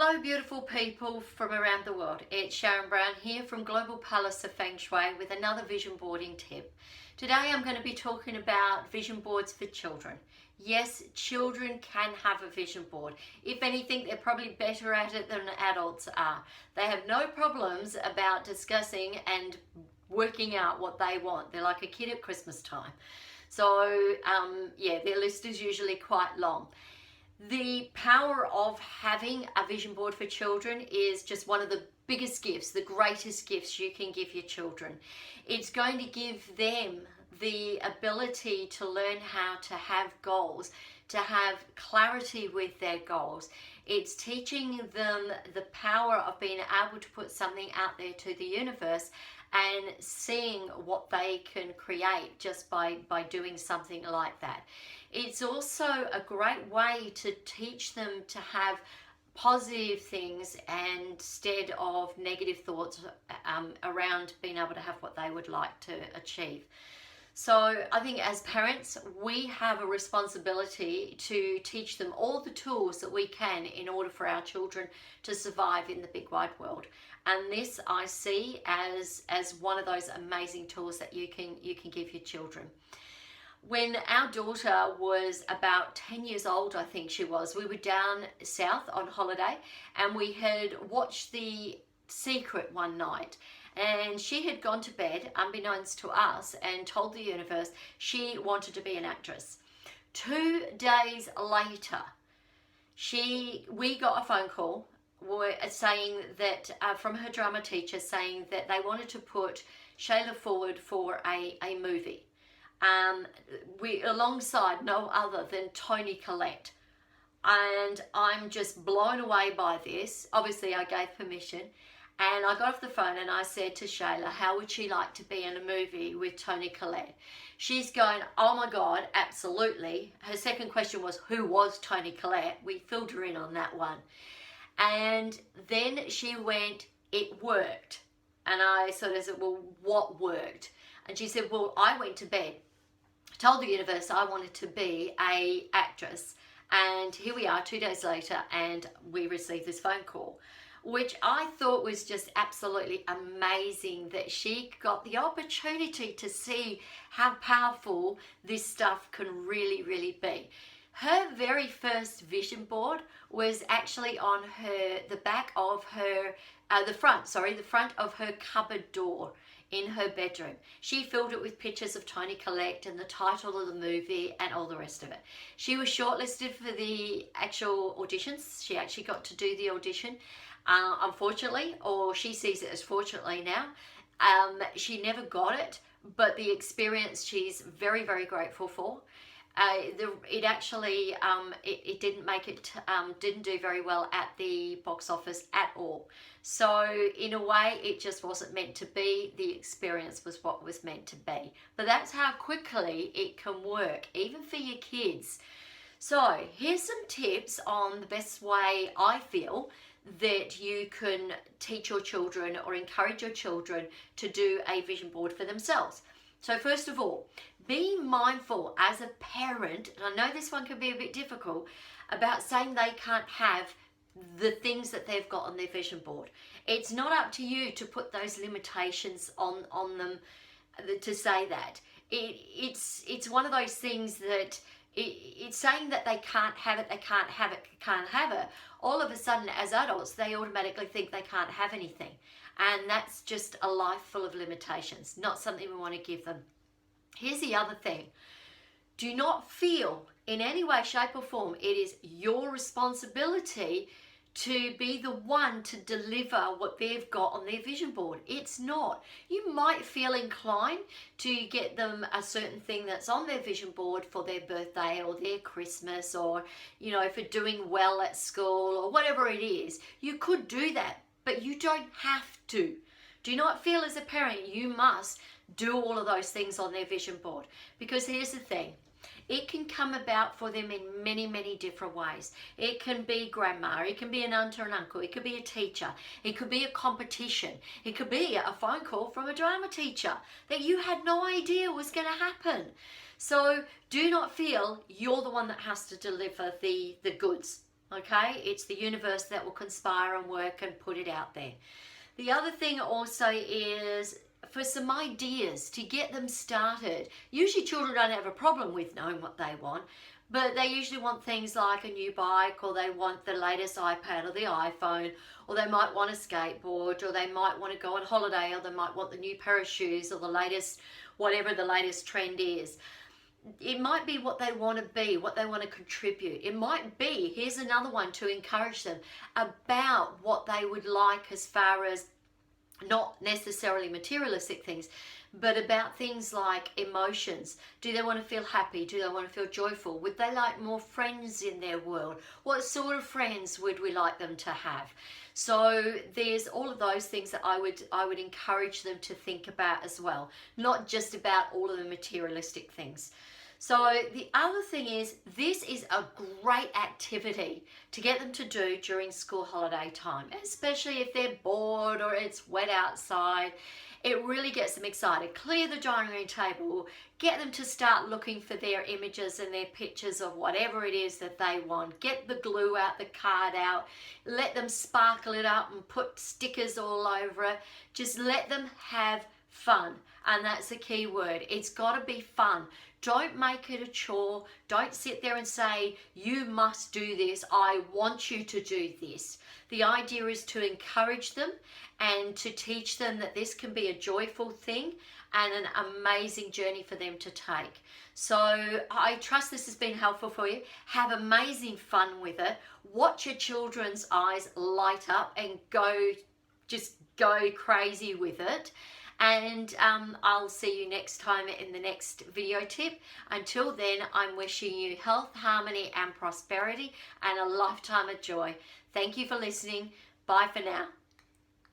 Hello beautiful people from around the world. It's Sharon Brown here from Global Palace of Feng Shui with another vision boarding tip. Today I'm going to be talking about vision boards for children. Yes, children can have a vision board. If anything, they're probably better at it than adults are. They have no problems about discussing and working out what they want. They're like a kid at Christmas time. So yeah, their list is usually quite long. The power of having a vision board for children is just one of the biggest gifts, the greatest gifts you can give your children. It's going to give them the ability to learn how to have goals, to have clarity with their goals. It's teaching them the power of being able to put something out there to the universe and seeing what they can create just by doing something like that. It's also a great way to teach them to have positive things instead of negative thoughts around being able to have what they would like to achieve. So I think as parents, we have a responsibility to teach them all the tools that we can in order for our children to survive in the big wide world. And this I see as one of those amazing tools that you can give your children. When our daughter was about 10 years old, I think she was, we were down south on holiday and we had watched The Secret one night. And she had gone to bed, unbeknownst to us, and told the universe she wanted to be an actress. 2 days later, we got a phone call saying that from her drama teacher saying that they wanted to put Shayla forward for a movie. Alongside no other than Toni Collette. And I'm just blown away by this. Obviously, I gave permission. And I got off the phone and I said to Shayla, how would she like to be in a movie with Toni Collette? She's going, oh my God, absolutely. Her second question was, who was Toni Collette? We filled her in on that one. And then she went, it worked. And I sort of said, well, what worked? And she said, well, I went to bed, told the universe I wanted to be an actress. And here we are 2 days later and we received this phone call, which I thought was just absolutely amazing that she got the opportunity to see how powerful this stuff can really, really be. Her very first vision board was actually on the front of her cupboard door in her bedroom. She filled it with pictures of Toni Collette and the title of the movie and all the rest of it. She was shortlisted for the actual auditions. She actually got to do the audition. Unfortunately, or she sees it as fortunately now, she never got it, but the experience she's very, very grateful for. It actually didn't make it, didn't do very well at the box office at all. So in a way, it just wasn't meant to be. The experience was what was meant to be. But that's how quickly it can work, even for your kids. So here's some tips on the best way I feel that you can teach your children or encourage your children to do a vision board for themselves. So first of all, be mindful as a parent, and I know this one can be a bit difficult, about saying they can't have the things that they've got on their vision board. It's not up to you to put those limitations on them to say that. It's one of those things that it's saying that they can't have it, they can't have it, can't have it. All of a sudden, as adults, they automatically think they can't have anything. And that's just a life full of limitations, not something we want to give them. Here's the other thing. Do not feel in any way, shape or form it is your responsibility to be the one to deliver what they've got on their vision board. It's not. You might feel inclined to get them a certain thing that's on their vision board for their birthday or their Christmas, or, you know, for doing well at school or whatever it is. You could do that, but you don't have to. Do not feel as a parent you must do all of those things on their vision board, because here's the thing. It can come about for them in many, many different ways. It can be grandma, it can be an aunt or an uncle, it could be a teacher, it could be a competition, it could be a phone call from a drama teacher that you had no idea was going to happen. So do not feel you're the one that has to deliver the goods. Okay, it's the universe that will conspire and work and put it out there. The other thing also is for some ideas to get them started. Usually children don't have a problem with knowing what they want, but they usually want things like a new bike, or they want the latest iPad or the iPhone, or they might want a skateboard, or they might want to go on holiday, or they might want the new pair of shoes, or the latest, whatever the latest trend is. It might be what they want to be, what they want to contribute. It might be, here's another one to encourage them, about what they would like as far as not necessarily materialistic things, but about things like emotions. Do they want to feel happy? Do they want to feel joyful? Would they like more friends in their world? What sort of friends would we like them to have? So there's all of those things that I would encourage them to think about as well, not just about all of the materialistic things. So the other thing is, this is a great activity to get them to do during school holiday time, especially if they're bored or it's wet outside. It really gets them excited. Clear the dining room table, get them to start looking for their images and their pictures of whatever it is that they want. Get the glue out, the card out, let them sparkle it up and put stickers all over it. Just let them have fun, and that's the key word. It's got to be fun. Don't make it a chore. Don't sit there and say, you must do this, I want you to do this. The idea is to encourage them and to teach them that this can be a joyful thing and an amazing journey for them to take. So I trust this has been helpful for you. Have amazing fun with it. Watch your children's eyes light up and just go crazy with it. And I'll see you next time in the next video tip. Until then, I'm wishing you health, harmony and prosperity and a lifetime of joy. Thank you for listening. Bye for now.